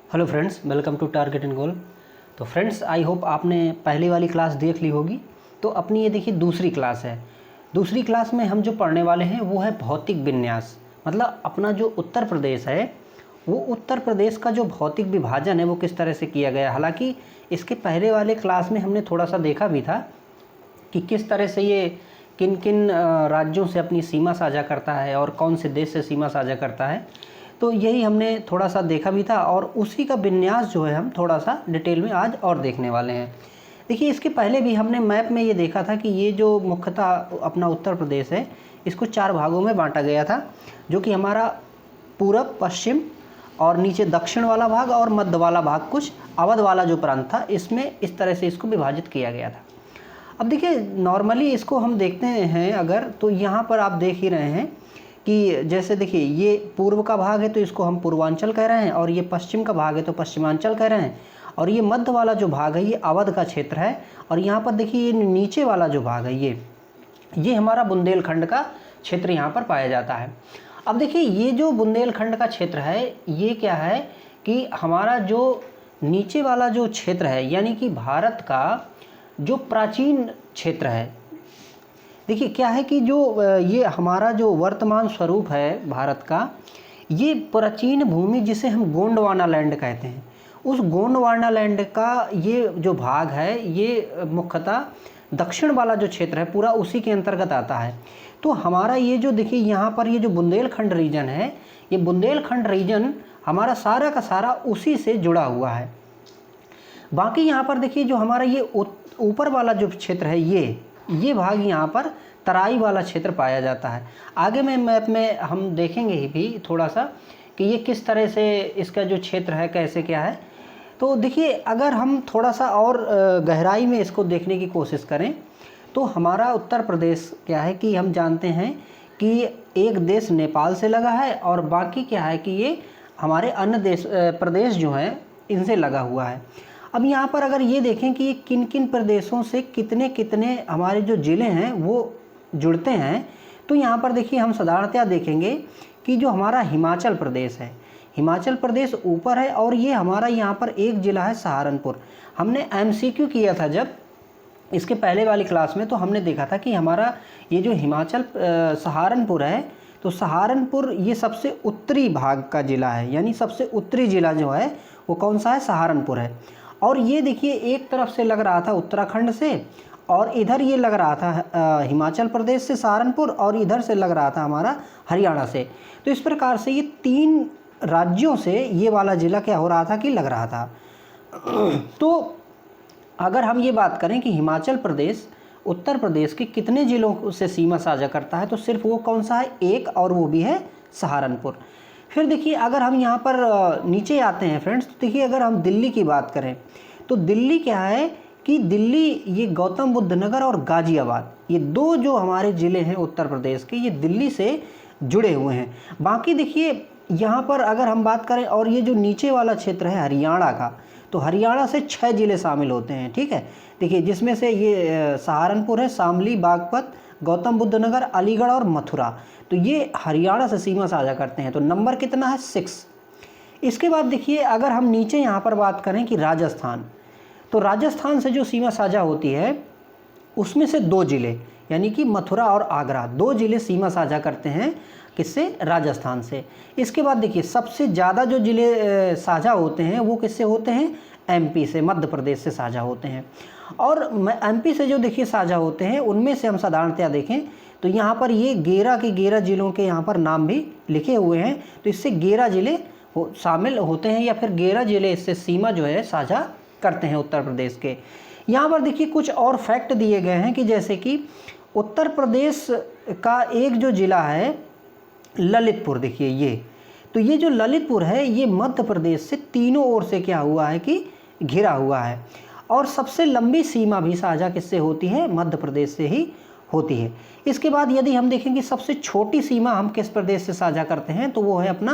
Hello friends, welcome to target and goal. तो friends, I hope आपने पहली वाली क्लास देख ली होगी। तो अपनी ये देखिए दूसरी क्लास है। दूसरी क्लास में हम जो पढ़ने वाले हैं वो है भौतिक विन्यास। मतलब अपना जो उत्तर प्रदेश है, वो उत्तर प्रदेश का जो भौतिक विभाजन है वो किस तरह से किया गया। हालांकि इसके पहले वाले क्लास में हमने थोड़ा सा देखा भी था कि किस तरह से ये किन किन राज्यों से अपनी सीमा साझा करता है और कौन से देश से सीमा साझा करता है। तो यही हमने थोड़ा सा देखा भी था और उसी का विन्यास जो है हम थोड़ा सा डिटेल में आज और देखने वाले हैं। देखिए, इसके पहले भी हमने मैप में ये देखा था कि ये जो मुख्यतः अपना उत्तर प्रदेश है, इसको 4 भागों में बांटा गया था, जो कि हमारा पूरब, पश्चिम और नीचे दक्षिण वाला भाग और मध्य वाला भाग, कुछ अवध वाला जो प्रांत था, इसमें इस तरह से इसको विभाजित किया गया था। अब देखिए, नॉर्मली इसको हम देखते हैं अगर, तो यहाँ पर आप देख ही रहे हैं कि जैसे देखिए ये पूर्व का भाग है तो इसको हम पूर्वांचल कह रहे हैं, और ये पश्चिम का भाग है तो पश्चिमांचल कह रहे हैं, और ये मध्य वाला जो भाग है ये अवध का क्षेत्र है। और यहाँ पर देखिए ये नीचे वाला जो भाग है ये हमारा बुंदेलखंड का क्षेत्र यहाँ पर पाया जाता है। अब देखिए, ये जो बुंदेलखंड का क्षेत्र है ये क्या है कि हमारा जो नीचे वाला जो क्षेत्र है, यानी कि भारत का जो प्राचीन क्षेत्र है। देखिए क्या है कि जो ये हमारा जो वर्तमान स्वरूप है भारत का, ये प्राचीन भूमि जिसे हम गोंडवाना लैंड कहते हैं, उस गोंडवाना लैंड का ये जो भाग है ये मुख्यतः दक्षिण वाला जो क्षेत्र है पूरा उसी के अंतर्गत आता है। तो हमारा ये जो देखिए यहाँ पर ये जो बुंदेलखंड रीजन है, ये बुंदेलखंड रीजन हमारा सारा का सारा उसी से जुड़ा हुआ है। बाकी यहाँ पर देखिए जो हमारा ये ऊपर वाला जो क्षेत्र है ये भाग यहाँ पर तराई वाला क्षेत्र पाया जाता है। आगे में मैप में हम देखेंगे ही भी थोड़ा सा कि ये किस तरह से इसका जो क्षेत्र है कैसे क्या है। तो देखिए, अगर हम थोड़ा सा और गहराई में इसको देखने की कोशिश करें तो हमारा उत्तर प्रदेश क्या है कि हम जानते हैं कि एक देश नेपाल से लगा है और बाकी क्या है कि ये हमारे अन्य प्रदेश जो हैं इनसे लगा हुआ है। अब यहाँ पर अगर ये देखें कि ये किन किन प्रदेशों से कितने कितने हमारे जो ज़िले हैं वो जुड़ते हैं, तो यहाँ पर देखिए हम साधारणतया देखेंगे कि जो हमारा हिमाचल प्रदेश है, हिमाचल प्रदेश ऊपर है और ये हमारा यहाँ पर एक ज़िला है सहारनपुर। हमने MCQ किया था जब इसके पहले वाली क्लास में, तो हमने देखा था कि हमारा ये जो हिमाचल सहारनपुर है, तो सहारनपुर ये सबसे उत्तरी भाग का ज़िला है, यानी सबसे उत्तरी ज़िला जो है वो कौन सा है, सहारनपुर है। और ये देखिए एक तरफ से लग रहा था उत्तराखंड से, और इधर ये लग रहा था हिमाचल प्रदेश से सहारनपुर, और इधर से लग रहा था हमारा हरियाणा से। तो इस प्रकार से ये 3 राज्यों से ये वाला ज़िला क्या हो रहा था कि लग रहा था। तो अगर हम ये बात करें कि हिमाचल प्रदेश उत्तर प्रदेश के कितने ज़िलों से सीमा साझा करता है, तो सिर्फ वो कौन सा है, एक, और वो भी है सहारनपुर। फिर देखिए अगर हम यहाँ पर नीचे आते हैं फ्रेंड्स, तो देखिए अगर हम दिल्ली की बात करें तो दिल्ली क्या है कि दिल्ली ये गौतम बुद्ध नगर और गाज़ियाबाद, ये 2 जो हमारे ज़िले हैं उत्तर प्रदेश के, ये दिल्ली से जुड़े हुए हैं। बाकी देखिए यहाँ पर अगर हम बात करें, और ये जो नीचे वाला क्षेत्र है हरियाणा का, तो हरियाणा से 6 ज़िले शामिल होते हैं, ठीक है। देखिए जिसमें से ये सहारनपुर है, शामली, बागपत, गौतम बुद्ध नगर, अलीगढ़ और मथुरा, तो ये हरियाणा से सीमा साझा करते हैं। तो नंबर कितना है, 6। इसके बाद देखिए अगर हम नीचे यहाँ पर बात करें कि राजस्थान, तो राजस्थान से जो सीमा साझा होती है उसमें से 2 ज़िले, यानी कि मथुरा और आगरा, 2 ज़िले सीमा साझा करते हैं, किससे, राजस्थान से। इसके बाद देखिए सबसे ज़्यादा जो ज़िले साझा होते हैं वो किससे होते हैं, MP से, मध्य प्रदेश से साझा होते हैं। और MP से जो देखिए साझा होते हैं उनमें से हम साधारणतया देखें तो यहाँ पर ये 11 ज़िलों के यहाँ पर नाम भी लिखे हुए हैं, तो इससे 11 ज़िले शामिल होते हैं, या फिर 11 ज़िले इससे सीमा जो है साझा करते हैं उत्तर प्रदेश के। यहाँ पर देखिए कुछ और फैक्ट दिए गए हैं कि जैसे कि उत्तर प्रदेश का एक जो ज़िला है ललितपुर, देखिए ये जो ललितपुर है ये मध्य प्रदेश से तीनों ओर से क्या हुआ है कि घिरा हुआ है, और सबसे लंबी सीमा भी साझा किससे होती है, मध्य प्रदेश से ही होती है। इसके बाद यदि हम देखें कि सबसे छोटी सीमा हम किस प्रदेश से साझा करते हैं, तो वो है अपना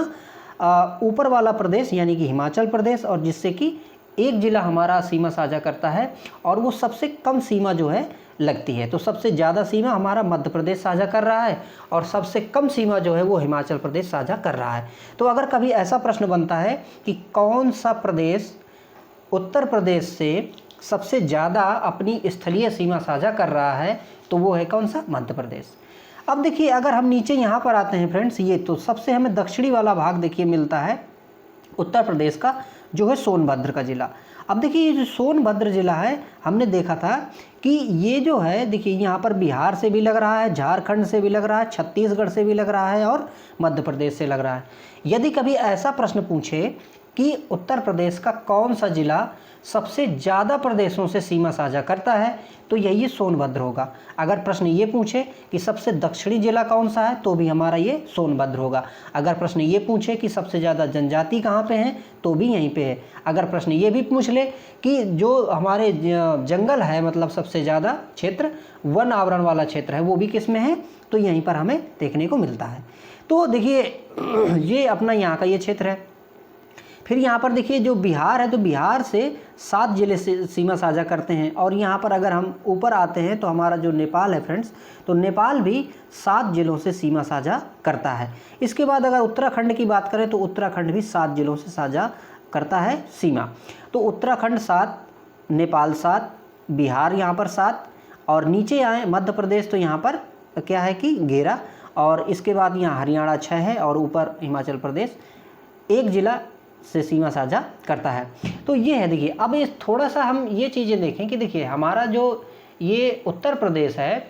ऊपर वाला प्रदेश, यानी कि हिमाचल प्रदेश, और जिससे कि एक ज़िला हमारा सीमा साझा करता है, और वो सबसे कम सीमा जो है लगती है। तो सबसे ज़्यादा सीमा हमारा मध्य प्रदेश साझा कर रहा है और सबसे कम सीमा जो है वो हिमाचल प्रदेश साझा कर रहा है। तो अगर कभी ऐसा प्रश्न बनता है कि कौन सा प्रदेश उत्तर प्रदेश से सबसे ज़्यादा अपनी स्थलीय सीमा साझा कर रहा है, तो वो है कौन सा? मध्य प्रदेश। अब देखिए अगर हम नीचे यहाँ पर आते हैं फ्रेंड्स, ये तो सबसे हमें दक्षिणी वाला भाग देखिए मिलता है उत्तर प्रदेश का, जो है सोनभद्र का ज़िला। अब देखिए ये जो सोनभद्र ज़िला है, हमने देखा था कि ये जो है देखिए यहाँ पर बिहार से भी लग रहा है, झारखंड से भी लग रहा है, छत्तीसगढ़ से भी लग रहा है और मध्य प्रदेश से लग रहा है। यदि कभी ऐसा प्रश्न पूछे कि उत्तर प्रदेश का कौन सा ज़िला सबसे ज़्यादा प्रदेशों से सीमा साझा करता है, तो यही सोनभद्र होगा। अगर प्रश्न ये पूछे कि सबसे दक्षिणी ज़िला कौन सा है, तो भी हमारा ये सोनभद्र होगा। अगर प्रश्न ये पूछे कि सबसे ज़्यादा जनजाति कहाँ पे हैं, तो भी यहीं पे है। अगर प्रश्न ये भी पूछ ले कि जो हमारे जंगल है, मतलब सबसे ज़्यादा क्षेत्र वन आवरण वाला क्षेत्र है, वो भी किस में है, तो यहीं पर हमें देखने को मिलता है। तो देखिए ये अपना यहाँ का ये क्षेत्र है। फिर यहाँ पर देखिए जो बिहार है, तो बिहार से 7 जिले से सीमा साझा करते हैं। और यहाँ पर अगर हम ऊपर आते हैं तो हमारा जो नेपाल है फ्रेंड्स, तो नेपाल भी 7 जिलों से सीमा साझा करता है। इसके बाद अगर उत्तराखंड की बात करें तो उत्तराखंड भी 7 जिलों से साझा करता है सीमा। तो उत्तराखंड 7, नेपाल 7, बिहार यहाँ पर 7, और नीचे आए मध्य प्रदेश, तो यहाँ पर क्या है कि 11, और इसके बाद यहाँ हरियाणा 6 है, और ऊपर हिमाचल प्रदेश 1 जिला से सीमा साझा करता है। तो ये है देखिए। अब इस थोड़ा सा हम ये चीज़ें देखें कि देखिए हमारा जो ये उत्तर प्रदेश है,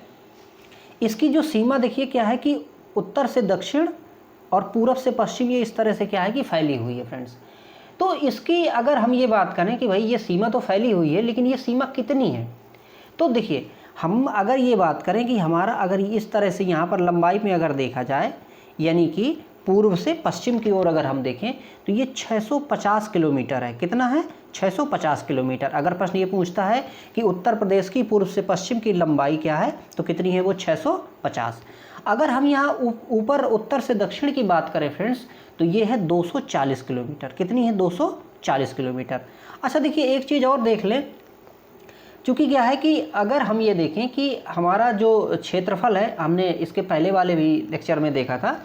इसकी जो सीमा देखिए क्या है कि उत्तर से दक्षिण और पूरब से पश्चिम ये इस तरह से क्या है कि फैली हुई है फ्रेंड्स। तो इसकी अगर हम ये बात करें कि भाई ये सीमा तो फैली हुई है, लेकिन ये सीमा कितनी है, तो देखिए हम अगर ये बात करें कि हमारा अगर इस तरह से यहाँ पर लंबाई में अगर देखा जाए, यानी कि पूर्व से पश्चिम की ओर अगर हम देखें, तो ये 650 किलोमीटर है। कितना है? 650 किलोमीटर। अगर प्रश्न ये पूछता है कि उत्तर प्रदेश की पूर्व से पश्चिम की लंबाई क्या है, तो कितनी है वो? 650। अगर हम यहाँ ऊपर उत्तर से दक्षिण की बात करें फ्रेंड्स, तो ये है 240 किलोमीटर। कितनी है? 240 किलोमीटर। अच्छा देखिए एक चीज़ और देख लें, चूँकि क्या है कि अगर हम ये देखें कि हमारा जो क्षेत्रफल है, हमने इसके पहले वाले भी लेक्चर में देखा था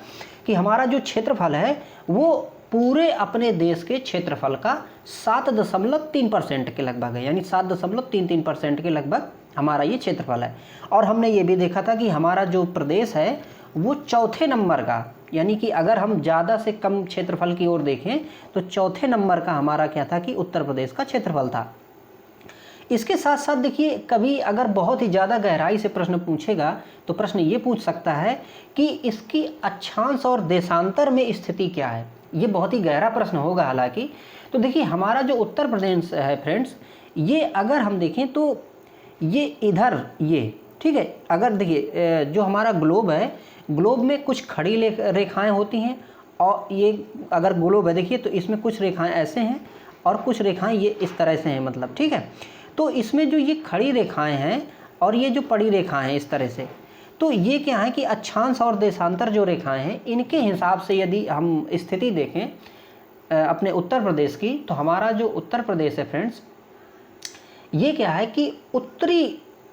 कि हमारा जो क्षेत्रफल है वो पूरे अपने देश के क्षेत्रफल का 7.3% के लगभग है, यानी 7.33% के लगभग हमारा ये क्षेत्रफल है। और हमने ये भी देखा था कि हमारा जो प्रदेश है वो चौथे नंबर का, यानी कि अगर हम ज़्यादा से कम क्षेत्रफल की ओर देखें तो चौथे नंबर का हमारा क्या था कि उत्तर प्रदेश का क्षेत्रफल था। इसके साथ साथ देखिए कभी अगर बहुत ही ज़्यादा गहराई से प्रश्न पूछेगा तो प्रश्न ये पूछ सकता है कि इसकी अक्षांश और देशांतर में स्थिति क्या है। ये बहुत ही गहरा प्रश्न होगा हालांकि। तो देखिए हमारा जो उत्तर प्रदेश है फ्रेंड्स, ये अगर हम देखें तो ये इधर ये ठीक है। अगर देखिए जो हमारा ग्लोब है, ग्लोब में कुछ खड़ी रेखाएँ होती हैं, और ये अगर ग्लोब है देखिए तो इसमें कुछ रेखाएँ ऐसे हैं और कुछ रेखाएँ ये इस तरह से हैं, मतलब ठीक है। तो इसमें जो ये खड़ी रेखाएं हैं और ये जो पड़ी रेखाएं हैं इस तरह से, तो ये क्या है कि अक्षांश और देशांतर जो रेखाएं हैं, इनके हिसाब से यदि हम स्थिति देखें अपने उत्तर प्रदेश की, तो हमारा जो उत्तर प्रदेश है फ्रेंड्स, ये क्या है कि उत्तरी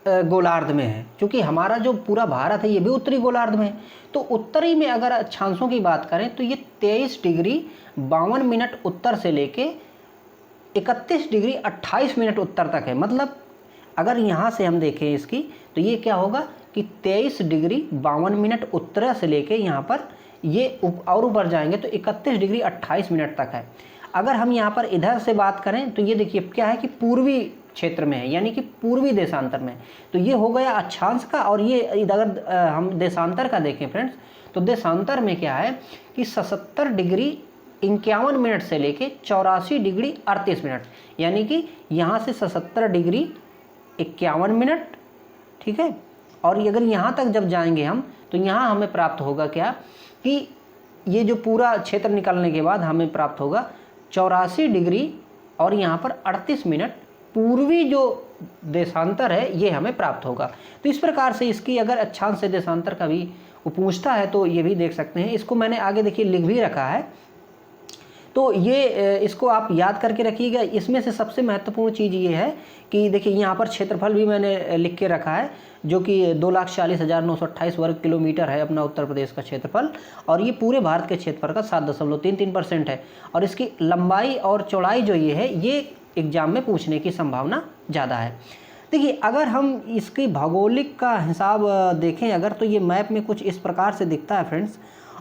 गोलार्ध में है। क्योंकि हमारा जो पूरा भारत है ये भी उत्तरी गोलार्ध में है। तो उत्तरी में अगर अक्षांशों की बात करें तो ये 23 डिग्री 52 मिनट उत्तर से लेके 31 डिग्री 28 मिनट उत्तर तक है। मतलब अगर यहाँ से हम देखें इसकी, तो ये क्या होगा कि 23 डिग्री 52 मिनट उत्तर से लेके यहाँ पर ये और ऊपर जाएंगे तो 31 डिग्री 28 मिनट तक है। अगर हम यहाँ पर इधर से बात करें तो ये देखिए क्या है कि पूर्वी क्षेत्र में है, यानी कि पूर्वी देशांतर में। तो ये हो गया अक्षांश का। और ये अगर हम देशांतर का देखें फ्रेंड्स, तो देशांतर में क्या है कि 77 डिग्री 51 मिनट से लेके 84 डिग्री 38 मिनट, यानी कि यहाँ से 77 डिग्री 51 मिनट, ठीक है। और अगर यहाँ तक जब जाएंगे हम, तो यहाँ हमें प्राप्त होगा क्या कि ये जो पूरा क्षेत्र निकलने के बाद हमें प्राप्त होगा 84 डिग्री और यहाँ पर 38 मिनट पूर्वी जो देशांतर है ये हमें प्राप्त होगा। तो इस प्रकार से इसकी अगर अक्षांश से देशांतर का भी वो पूछता है तो ये भी देख सकते हैं। इसको मैंने आगे देखिए लिख भी रखा है। तो ये इसको आप याद करके रखिएगा। इसमें से सबसे महत्वपूर्ण चीज़ ये है कि देखिए यहाँ पर क्षेत्रफल भी मैंने लिख के रखा है, जो कि 2,40,928 वर्ग किलोमीटर है अपना उत्तर प्रदेश का क्षेत्रफल, और ये पूरे भारत के क्षेत्रफल का 7.33% है। और इसकी लंबाई और चौड़ाई जो ये है, ये एग्जाम में पूछने की संभावना ज़्यादा है। देखिए अगर हम इसकी भौगोलिक का हिसाब देखें अगर, तो ये मैप में कुछ इस प्रकार से दिखता है फ्रेंड्स।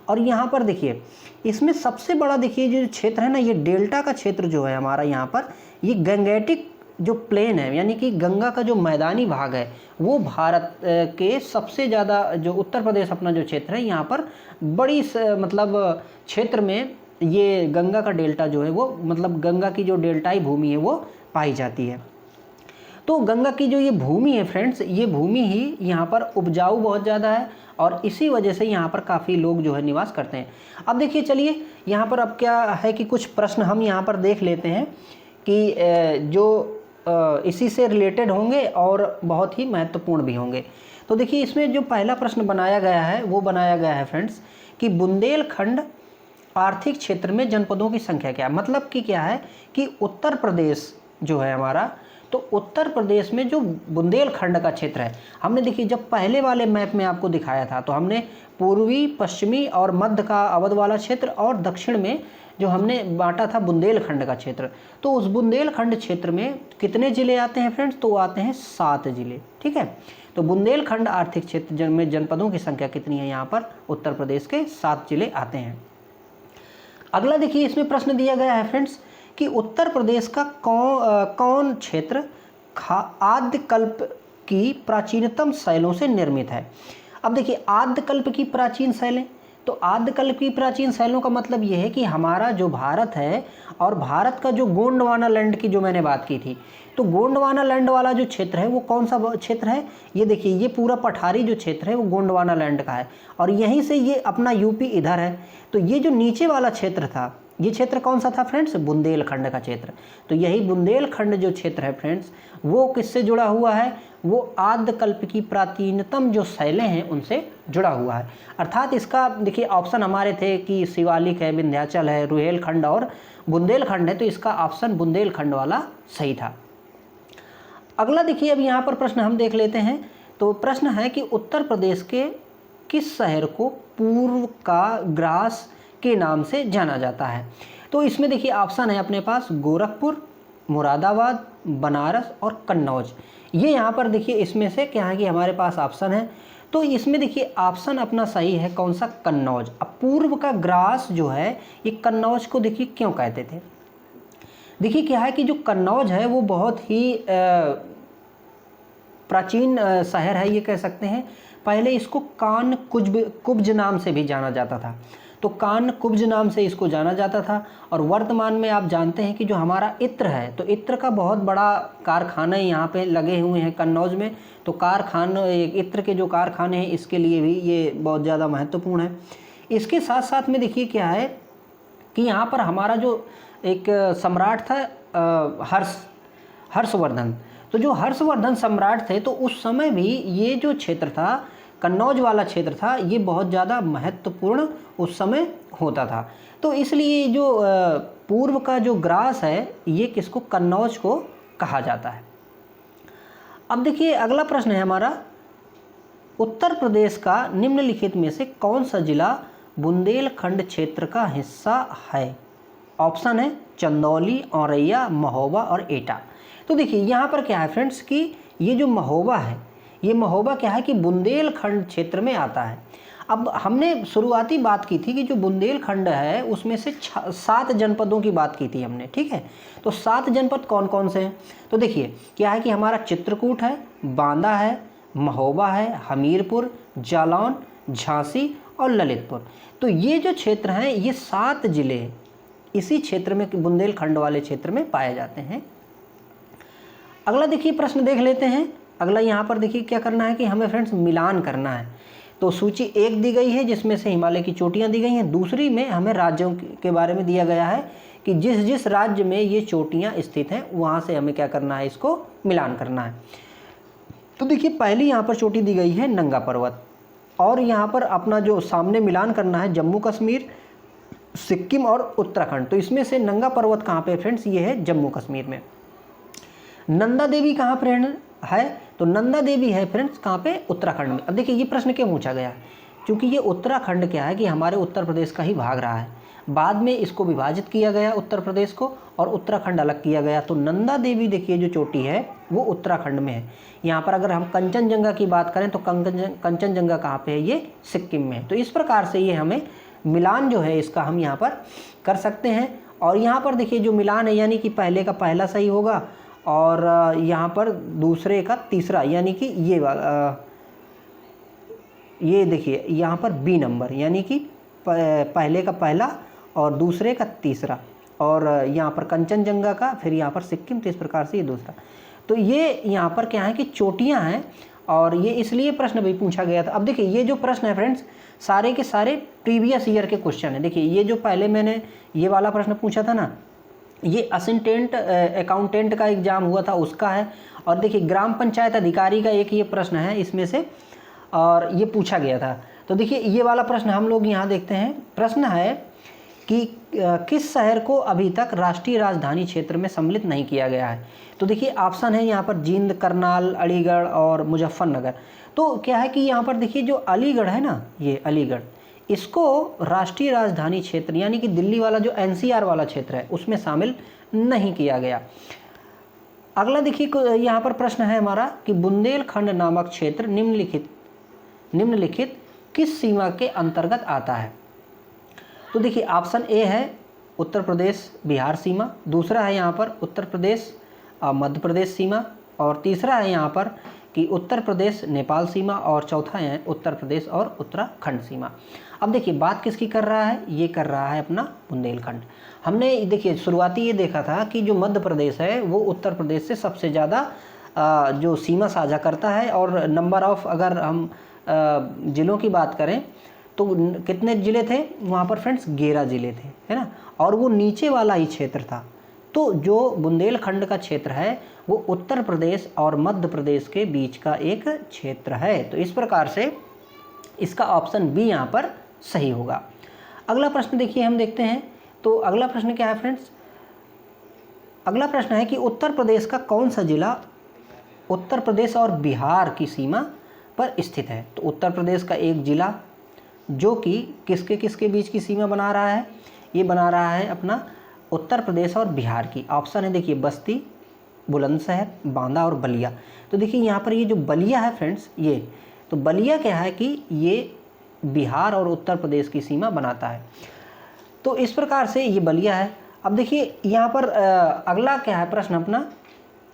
और यहाँ पर देखिए इसमें सबसे बड़ा देखिए जो क्षेत्र है ना, ये डेल्टा का क्षेत्र जो है हमारा यहाँ पर, ये गंगेटिक जो प्लेन है, यानी कि गंगा का जो मैदानी भाग है, वो भारत के सबसे ज़्यादा जो उत्तर प्रदेश अपना जो क्षेत्र है, यहाँ पर बड़ी मतलब क्षेत्र में ये गंगा का डेल्टा जो है वो, मतलब गंगा की जो डेल्टाई भूमि है वो पाई जाती है। तो गंगा की जो ये भूमि है फ्रेंड्स, ये भूमि ही यहाँ पर उपजाऊ बहुत ज़्यादा है, और इसी वजह से यहाँ पर काफ़ी लोग जो है निवास करते हैं। अब देखिए चलिए यहाँ पर अब क्या है कि कुछ प्रश्न हम यहाँ पर देख लेते हैं कि जो इसी से रिलेटेड होंगे और बहुत ही महत्वपूर्ण भी होंगे। तो देखिए इसमें जो पहला प्रश्न बनाया गया है वो बनाया गया है फ्रेंड्स कि बुंदेलखंड आर्थिक क्षेत्र में जनपदों की संख्या क्या है। मतलब कि क्या है कि उत्तर प्रदेश जो है हमारा, तो उत्तर प्रदेश में जो बुंदेलखंड का क्षेत्र है, हमने देखिए जब पहले वाले मैप में आपको दिखाया था तो हमने पूर्वी, पश्चिमी और मध्य का अवध वाला क्षेत्र और दक्षिण में जो हमने बांटा था बुंदेलखंड का क्षेत्र। तो उस बुंदेलखंड क्षेत्र में कितने ज़िले आते हैं फ्रेंड्स, तो आते हैं 7 ज़िले। ठीक है, तो बुंदेलखंड आर्थिक क्षेत्र में जनपदों की संख्या कितनी है, यहाँ पर उत्तर प्रदेश के 7 ज़िले आते हैं। अगला देखिए इसमें प्रश्न दिया गया है फ्रेंड्स कि उत्तर प्रदेश का कौन क्षेत्र आद्यकल्प की प्राचीनतम शैलों से निर्मित है। अब देखिए आद्यकल्प की प्राचीन शैलें, तो आद्यकल्प की प्राचीन शैलों का मतलब ये है कि हमारा जो भारत है और भारत का जो गोंडवाना लैंड की जो मैंने बात की थी, तो गोंडवाना लैंड वाला जो क्षेत्र है वो कौन सा क्षेत्र है, ये देखिए ये पूरा पठारी जो क्षेत्र है वो गोंडवाना लैंड का है, और यहीं से ये अपना यूपी इधर है। तो ये जो नीचे वाला क्षेत्र था, ये क्षेत्र कौन सा था फ्रेंड्स, बुंदेलखंड का क्षेत्र। तो यही बुंदेलखंड जो क्षेत्र है फ्रेंड्स, वो किससे जुड़ा हुआ है, वो आद्यकल्प की प्राचीनतम जो शैलें हैं उनसे जुड़ा हुआ है। अर्थात इसका देखिए ऑप्शन हमारे थे कि शिवालिक है, विंध्याचल है, रुहेलखंड और बुंदेलखंड है, तो इसका ऑप्शन बुंदेलखंड वाला सही था। अगला देखिए अब यहाँ पर प्रश्न हम देख लेते हैं। तो प्रश्न है कि उत्तर प्रदेश के किस शहर को पूर्व का ग्रास के नाम से जाना जाता है। तो इसमें देखिए ऑप्शन है अपने पास गोरखपुर, मुरादाबाद, बनारस और कन्नौज। ये यहाँ पर देखिए इसमें से क्या है कि हमारे पास ऑप्शन है, तो इसमें देखिए ऑप्शन अपना सही है कौन सा, कन्नौज। अब पूर्व का ग्रास जो है ये कन्नौज को देखिए क्यों कहते थे। देखिए क्या है कि जो कन्नौज है वो बहुत ही प्राचीन शहर है, ये कह सकते हैं। पहले इसको कान कुब्ज नाम से भी जाना जाता था, तो कान कुब्ज नाम से इसको जाना जाता था। और वर्तमान में आप जानते हैं कि जो हमारा इत्र है, तो इत्र का बहुत बड़ा कारखाने यहाँ पे लगे हुए हैं कन्नौज में। तो कारखाने, इत्र के जो कारखाने हैं इसके लिए भी ये बहुत ज़्यादा महत्वपूर्ण है। इसके साथ साथ में देखिए क्या है कि यहाँ पर हमारा जो एक सम्राट था हर्षवर्धन, तो जो हर्षवर्धन सम्राट थे, तो उस समय भी ये जो क्षेत्र था, कन्नौज वाला क्षेत्र था, ये बहुत ज़्यादा महत्वपूर्ण उस समय होता था। तो इसलिए जो पूर्व का जो ग्रास है ये किसको, कन्नौज को कहा जाता है। अब देखिए अगला प्रश्न है हमारा, उत्तर प्रदेश का निम्नलिखित में से कौन सा जिला बुंदेलखंड क्षेत्र का हिस्सा है। ऑप्शन है चंदौली, औरैया, महोबा और एटा। तो देखिए यहाँ पर क्या है फ्रेंड्स कि ये जो महोबा है, ये महोबा क्या है कि बुंदेलखंड क्षेत्र में आता है। अब हमने शुरुआती बात की थी कि जो बुंदेलखंड है उसमें से 7 जनपदों की बात की थी हमने, ठीक है। तो 7 जनपद कौन कौन से हैं, तो देखिए क्या है कि हमारा चित्रकूट है, बांदा है, महोबा है, हमीरपुर, जालौन, झांसी और ललितपुर। तो ये जो क्षेत्र हैं ये 7 जिले इसी क्षेत्र में, बुंदेलखंड वाले क्षेत्र में पाए जाते हैं। अगला देखिए प्रश्न देख लेते हैं। अगला यहाँ पर देखिए क्या करना है कि हमें फ्रेंड्स मिलान करना है। तो सूची 1 दी गई है जिसमें से हिमालय की चोटियाँ दी गई हैं, दूसरी में हमें राज्यों के बारे में दिया गया है कि जिस जिस राज्य में ये चोटियाँ स्थित हैं वहाँ से हमें क्या करना है, इसको मिलान करना है। तो देखिए पहली यहाँ पर चोटी दी गई है नंगा पर्वत, और यहाँ पर अपना जो सामने मिलान करना है जम्मू कश्मीर, सिक्किम और उत्तराखंड। तो इसमें से नंगा पर्वत कहाँ पे फ्रेंड्स, ये है जम्मू कश्मीर में। नंदा देवी कहाँ पर है, तो नंदा देवी है फ्रेंड्स कहाँ पे, उत्तराखंड में। अब देखिए ये प्रश्न क्यों पूछा गया, क्योंकि ये उत्तराखंड क्या है कि हमारे उत्तर प्रदेश का ही भाग रहा है। बाद में इसको विभाजित किया गया उत्तर प्रदेश को और उत्तराखंड अलग किया गया। तो नंदा देवी देखिए जो चोटी है वो उत्तराखंड में है। यहाँ पर अगर हम कंचनजंगा की बात करें तो कंचनजंगा कहाँ पे है, ये सिक्किम में है। तो इस प्रकार से ये हमें मिलान जो है इसका हम यहाँ पर कर सकते हैं। और यहाँ पर देखिए जो मिलान है यानी कि पहले का पहला सही होगा और यहाँ पर दूसरे का तीसरा, यानी कि ये देखिए यहाँ पर बी नंबर, यानी कि पहले का पहला और दूसरे का तीसरा, और यहाँ पर कंचनजंगा का, फिर यहाँ पर सिक्किम, तो इस प्रकार से ये दूसरा। तो ये यहाँ पर क्या है कि चोटियाँ हैं और ये इसलिए प्रश्न भी पूछा गया था। अब देखिए ये जो प्रश्न है फ्रेंड्स सारे के सारे प्रीवियस ईयर के क्वेश्चन है। देखिए ये जो पहले मैंने ये वाला प्रश्न पूछा था ना, ये असिस्टेंट अकाउंटेंट का एग्ज़ाम हुआ था उसका है। और देखिए ग्राम पंचायत अधिकारी का एक ये प्रश्न है इसमें से, और ये पूछा गया था। तो देखिए ये वाला प्रश्न हम लोग यहाँ देखते हैं। प्रश्न है कि किस शहर को अभी तक राष्ट्रीय राजधानी क्षेत्र में सम्मिलित नहीं किया गया है। तो देखिए ऑप्शन है यहाँ पर जींद, करनाल, अलीगढ़ और मुजफ्फरनगर। तो क्या है कि यहाँ पर देखिए जो अलीगढ़ है ना, ये अलीगढ़, इसको राष्ट्रीय राजधानी क्षेत्र यानी कि दिल्ली वाला जो एनसीआर वाला क्षेत्र है उसमें शामिल नहीं किया गया। अगला देखिए यहाँ पर प्रश्न है हमारा कि बुंदेलखंड नामक क्षेत्र निम्नलिखित किस सीमा के अंतर्गत आता है। तो देखिए ऑप्शन ए है उत्तर प्रदेश बिहार सीमा, दूसरा है यहाँ पर उत्तर प्रदेश मध्य प्रदेश सीमा, और तीसरा है यहाँ पर कि उत्तर प्रदेश नेपाल सीमा, और चौथा है उत्तर प्रदेश और उत्तराखंड सीमा। अब देखिए बात किसकी कर रहा है, ये कर रहा है अपना बुंदेलखंड। हमने देखिए शुरुआती ये देखा था कि जो मध्य प्रदेश है वो उत्तर प्रदेश से सबसे ज़्यादा जो सीमा साझा करता है, और नंबर ऑफ अगर हम ज़िलों की बात करें तो कितने ज़िले थे वहाँ पर फ्रेंड्स, 11 ज़िले थे, है ना, और वो नीचे वाला ही क्षेत्र था। तो जो बुंदेलखंड का क्षेत्र है वो उत्तर प्रदेश और मध्य प्रदेश के बीच का एक क्षेत्र है। तो इस प्रकार से इसका ऑप्शन बी यहाँ पर सही होगा। अगला प्रश्न देखिए हम देखते हैं। तो अगला प्रश्न क्या है फ्रेंड्स, अगला प्रश्न है कि उत्तर प्रदेश का कौन सा जिला उत्तर प्रदेश और बिहार की सीमा पर स्थित है। तो उत्तर प्रदेश का एक जिला जो कि किसके किसके बीच की सीमा बना रहा है, ये बना रहा है अपना उत्तर प्रदेश और बिहार की। ऑप्शन है देखिए बस्ती, बुलंदशहर, बांदा और बलिया। तो देखिए यहाँ पर ये जो बलिया है फ्रेंड्स, ये तो बलिया क्या है कि ये बिहार और उत्तर प्रदेश की सीमा बनाता है। तो इस प्रकार से ये बलिया है। अब देखिए यहाँ पर अगला क्या है प्रश्न अपना,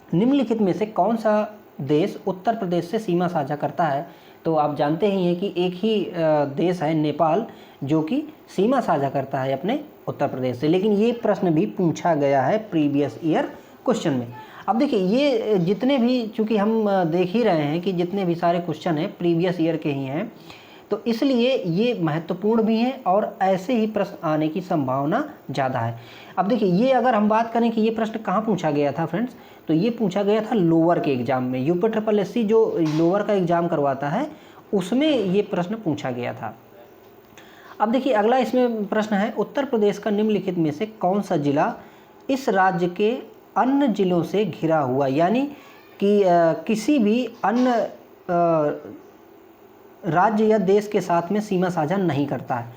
निम्नलिखित में से कौन सा देश उत्तर प्रदेश से सीमा साझा करता है। तो आप जानते ही हैं कि एक ही देश है नेपाल जो कि सीमा साझा करता है अपने उत्तर प्रदेश से, लेकिन ये प्रश्न भी पूछा गया है प्रीवियस ईयर क्वेश्चन में। अब देखिए ये जितने भी, चूँकि हम देख ही रहे हैं कि जितने भी सारे क्वेश्चन हैं प्रीवियस ईयर के ही हैं, तो इसलिए ये महत्वपूर्ण भी हैं और ऐसे ही प्रश्न आने की संभावना ज़्यादा है। अब देखिए ये अगर हम बात करें कि ये प्रश्न कहाँ पूछा गया था फ्रेंड्स, तो ये पूछा गया था लोअर के एग्ज़ाम में। UPSSC जो लोअर का एग्ज़ाम करवाता है उसमें ये प्रश्न पूछा गया था। अब देखिए अगला इसमें प्रश्न है, उत्तर प्रदेश का निम्नलिखित में से कौन सा जिला इस राज्य के अन्य जिलों से घिरा हुआ, यानी कि किसी भी अन्य राज्य या देश के साथ में सीमा साझा नहीं करता है।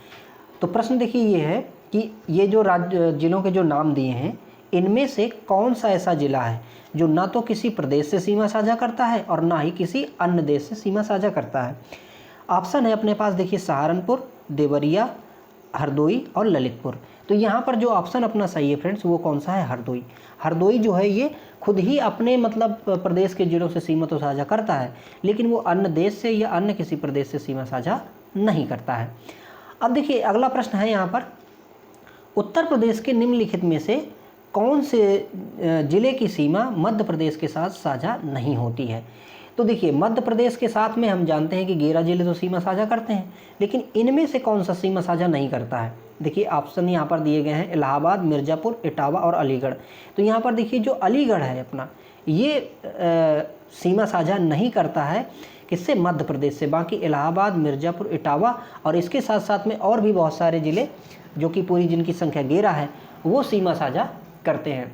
तो प्रश्न देखिए ये है कि ये जो राज्य जिलों के जो नाम दिए हैं इनमें से कौन सा ऐसा जिला है जो ना तो किसी प्रदेश से सीमा साझा करता है और ना ही किसी अन्य देश से सीमा साझा करता है। ऑप्शन है अपने पास देखिए सहारनपुर, देवरिया, हरदोई और ललितपुर। तो यहाँ पर जो ऑप्शन अपना सही है फ्रेंड्स वो कौन सा है, हरदोई। हरदोई जो है ये खुद ही अपने मतलब प्रदेश के जिलों से सीमा तो साझा करता है, लेकिन वो अन्य देश से या अन्य किसी प्रदेश से सीमा साझा नहीं करता है। अब देखिए अगला प्रश्न है यहाँ पर, उत्तर प्रदेश के निम्नलिखित में से कौन से ज़िले की सीमा मध्य प्रदेश के साथ साझा नहीं होती है। तो देखिए मध्य प्रदेश के साथ में हम जानते हैं कि 11 ज़िले तो सीमा साझा करते हैं, लेकिन इनमें से कौन सा सीमा साझा नहीं करता है। देखिए ऑप्शन यहाँ पर दिए गए हैं इलाहाबाद, मिर्ज़ापुर, इटावा और अलीगढ़। तो यहाँ पर देखिए जो अलीगढ़ है अपना ये सीमा साझा नहीं करता है किससे, मध्य प्रदेश से। बाकी इलाहाबाद, मिर्ज़ापुर, इटावा और इसके साथ साथ में और भी बहुत सारे ज़िले जो कि पूरी जिनकी संख्या 11 है वो सीमा साझा करते हैं।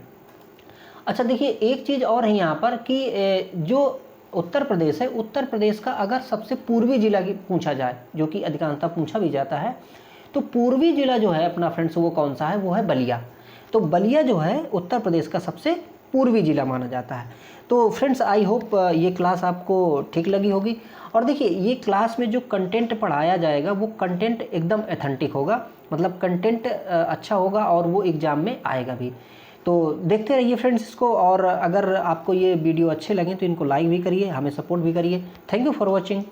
अच्छा देखिए, एक चीज़ और है यहाँ पर कि जो उत्तर प्रदेश है, उत्तर प्रदेश का अगर सबसे पूर्वी जिला की पूछा जाए, जो कि अधिकांशतः पूछा भी जाता है, तो पूर्वी जिला जो है अपना फ्रेंड्स वो कौन सा है, वो है बलिया। तो बलिया जो है उत्तर प्रदेश का सबसे पूर्वी जिला माना जाता है। तो फ्रेंड्स आई होप ये क्लास आपको ठीक लगी होगी। और देखिए, ये क्लास में जो कंटेंट पढ़ाया जाएगा वो कंटेंट एकदम एथेंटिक होगा, मतलब कंटेंट अच्छा होगा और वो एग्ज़ाम में आएगा भी। तो देखते रहिए फ्रेंड्स इसको, और अगर आपको ये वीडियो अच्छे लगें तो इनको लाइक भी करिए, हमें सपोर्ट भी करिए। Thank you for watching.